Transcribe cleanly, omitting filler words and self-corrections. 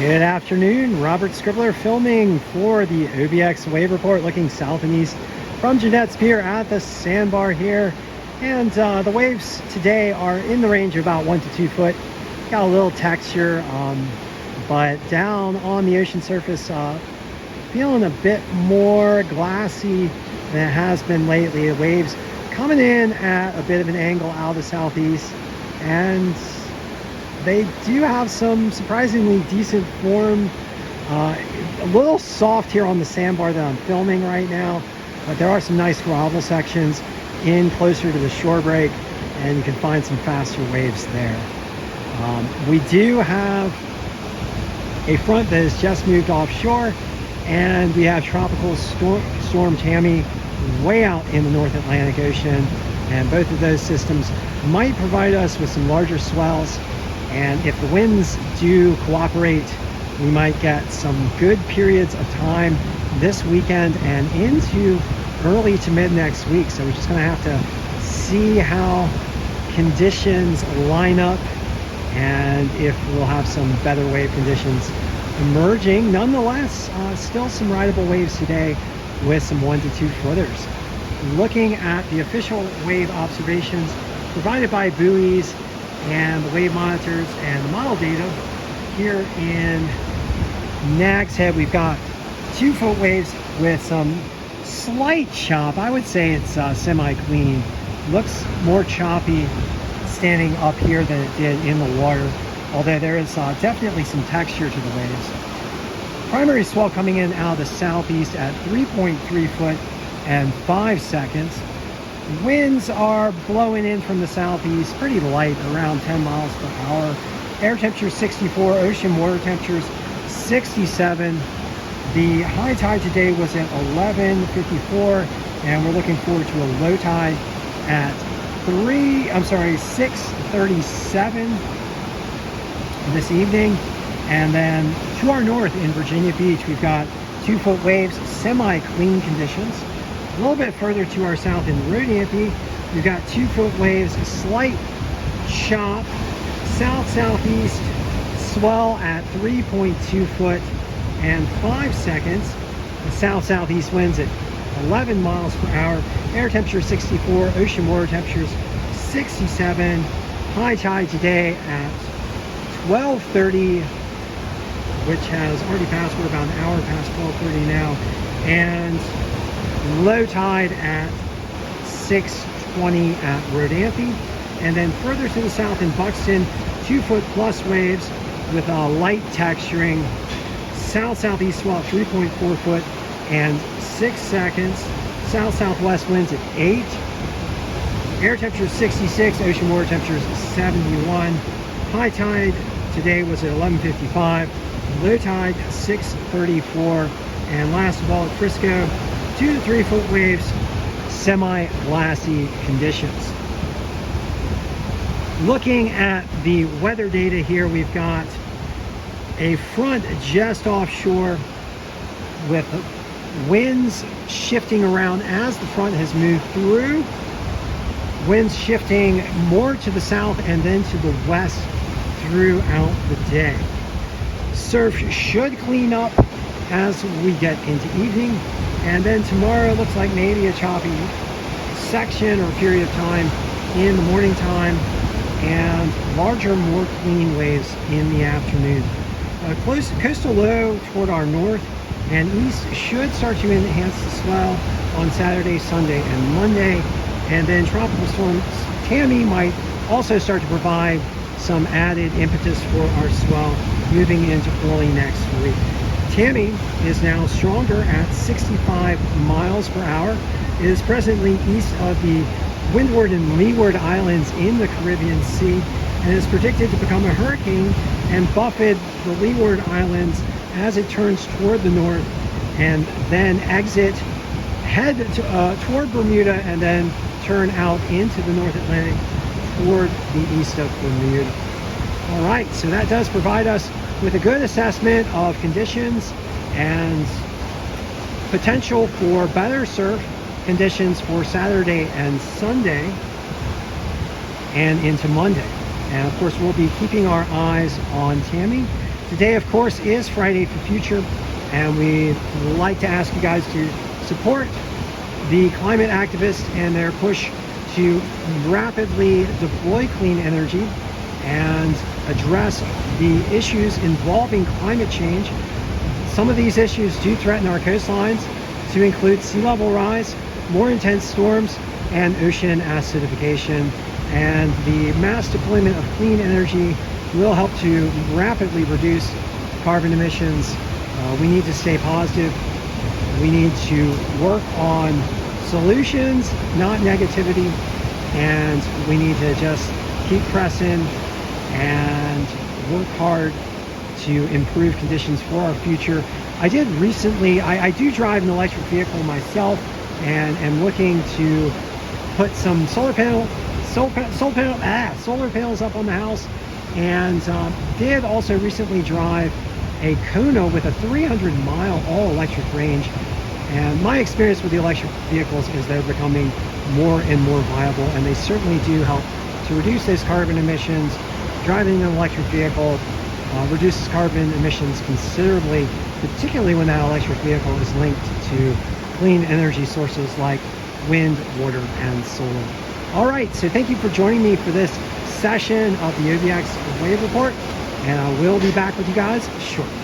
Good afternoon, Robert Scribbler filming for the OBX wave report, looking south and east from Jeanette's Pier at the sandbar here. And the waves today are in the range of about 1 to 2 foot. Got a little texture, but down on the ocean surface, feeling a bit more glassy than it has been lately. The waves coming in at a bit of an angle out of the southeast, and they do have some surprisingly decent form. A little soft here on the sandbar that I'm filming right now, but there are some nice gravel sections in closer to the shore break, and you can find some faster waves there. We do have a front that has just moved offshore, and we have tropical storm Tammy way out in the North Atlantic Ocean, and both of those systems might provide us with some larger swells. And if the winds do cooperate, we might get some good periods of time this weekend and into early to mid next week. So we're just going to have to see how conditions line up and if we'll have some better wave conditions emerging. Nonetheless, still some rideable waves today with some 1 to 2 footers. Looking at the official wave observations provided by buoys and the wave monitors and the model data here in Nag's Head, we've got 2 foot waves with some slight chop. I would say it's semi-clean. Looks more choppy standing up here than it did in the water, although there is definitely some texture to the waves. Primary swell coming in out of the southeast at 3.3 foot and 5 seconds. Winds are blowing in from the southeast, pretty light, around 10 miles per hour. Air temperature 64, ocean water temperatures 67. The high tide today was at 11:54, and we're looking forward to a low tide at 6:37 this evening. And then to our north in Virginia Beach, we've got 2 foot waves, semi-clean conditions. A little bit further to our south in Rodanthe, we've got 2 foot waves, slight chop, south-southeast swell at 3.2 foot and 5 seconds. The south-southeast winds at 11 miles per hour. Air temperature 64, ocean water temperatures 67. High tide today at 12:30, which has already passed. We're about an hour past 12:30 now. And low tide at 6:20 at Rodanthe. And then further to the south in Buxton, 2 foot plus waves with a light texturing. South-southeast swell at 3.4 foot and 6 seconds. South-southwest winds at 8. Air temperature 66, ocean water temperatures 71. High tide today was at 11:55. Low tide 6:34. And last of all at Frisco, 2 to 3 foot waves, semi-glassy conditions. Looking at the weather data here, we've got a front just offshore with winds shifting around as the front has moved through. Winds shifting more to the south and then to the west throughout the day. Surf should clean up as we get into evening, and then tomorrow looks like maybe a choppy section or period of time in the morning time, and larger, more clean waves in the afternoon. Close coastal low toward our north and east should start to enhance the swell on Saturday, Sunday, and Monday. And then tropical storm Tammy might also start to provide some added impetus for our swell moving into early next week. Tammy is now stronger at 65 miles per hour. It is presently east of the Windward and Leeward Islands in the Caribbean Sea, and is predicted to become a hurricane and buffet the Leeward Islands as it turns toward the north, and then head toward Bermuda, and then turn out into the North Atlantic toward the east of Bermuda. All right, so that does provide us with a good assessment of conditions and potential for better surf conditions for Saturday and Sunday and into Monday. And of course, we'll be keeping our eyes on Tammy Today, of course, is Friday for Future, and we'd like to ask you guys to support the climate activists and their push to rapidly deploy clean energy and address the issues involving climate change. Some of these issues do threaten our coastlines, to include sea level rise, more intense storms, and ocean acidification. And the mass deployment of clean energy will help to rapidly reduce carbon emissions. We need to stay positive. We need to work on solutions, not negativity. And we need to just keep pressing and work hard to improve conditions for our future. I did recently, I do drive an electric vehicle myself, and am looking to put some solar panels up on the house, and did also recently drive a Kona with a 300-mile all-electric range. And my experience with the electric vehicles is they're becoming more and more viable, and they certainly do help to reduce those carbon emissions. Driving an electric vehicle reduces carbon emissions considerably, particularly when that electric vehicle is linked to clean energy sources like wind, water, and solar. All right, so thank you for joining me for this session of the OBX Wave Report, and I will be back with you guys shortly.